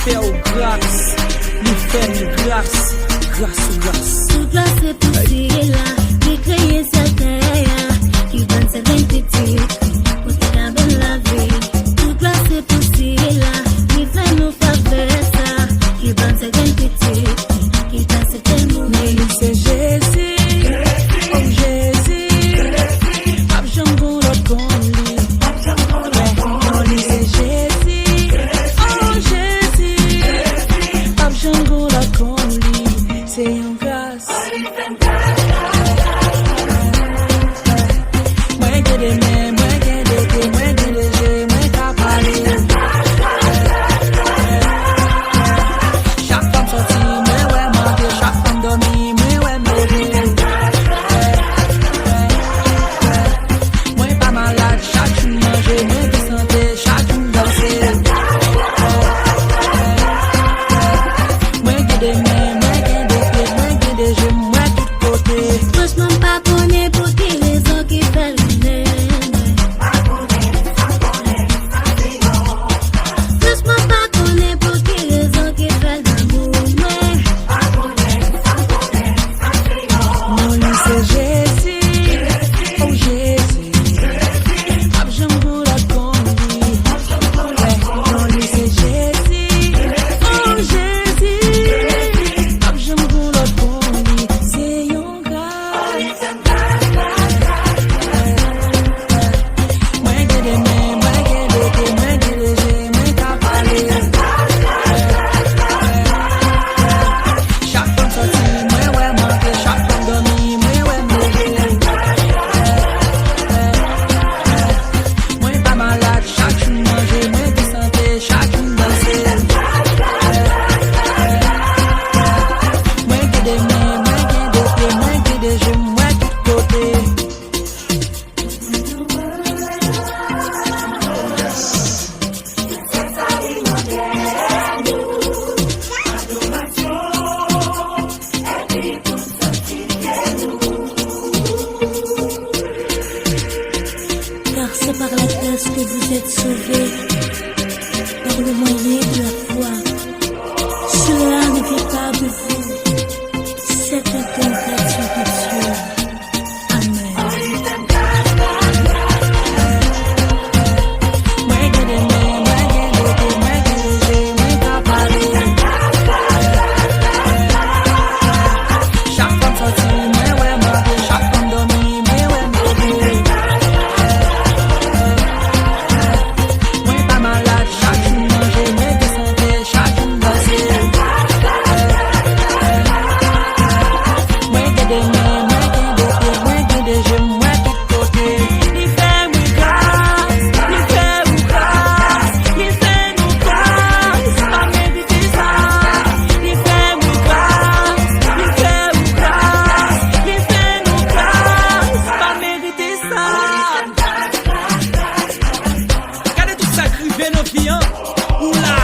fait au grâce, il fait grâce, grâce. Tout là c'est poussé là, qui crée cette terre, qui donne cette identité, pour te garder la vie. Tout là c'est poussé là, qui fait nous faveur ça, qui donne cette identité, qui donne cette amour. Mais c'est Jésus, oh Jésus, Pape Django l'autre comme lui. Oh c'est Jésus, oh Jésus, Pape Django l'autre comme lui. C'est une grâce. Moi que des mains, moi que des pieds, moi que des yeux, moi qu'à parler. Chaque femme sortie, moi ouais manger, chaque femme dormir, moi ouais manger. Moi pas malade, chaque jour manger, moi qui santé, chaque jour danser. Moi que des mains, moi que des pieds, moi que des yeux, moi tout côté. Franchement pas connaît pour qui raison qui fait le nez. Franchement pas connaît pour qui raison qui fait l'amour. Mon lui c'est Jésus, oh Jésus, Pape Django la combi. Mon lui c'est Jésus, oh Jésus, Pape Django la combi. C'est une grâce. Moi que des mains, moi que des pieds, moi que des yeux, moi qu'à parler. Chaque femme sortie, moi ouais manger, chaque femme dormir, moi ouais manger. Moi pas malade, chaque jour manger, moi qui santé, chaque jour danser. Moi que des mains, moi que des pieds, moi que des yeux, moi tout côté. Car c'est par la grâce que vous êtes sauvés, par le moyen de la foi. Cela ne vient pas de vous, c'est un don gratuit de Dieu. Amen. Moi que des mains, moi que des pieds, moi que des yeux, moi qu'à parler. Chaque femme sortie, moi ouais manger, chaque femme dormir, moi ouais manger. Moi pas malade, chaque jour manger, moi qui santé, chaque jour danser. Moi que des mains, moi que des pieds, moi que des yeux, moi tout côté. Il fait nous grâce, il fait nous grâce, il fait nous grâce, pas mériter ça. Il fait nous grâce, il fait nous grâce, il fait nous grâce, pas mériter ça. Regardez tout ça crivé nos filles, ou là,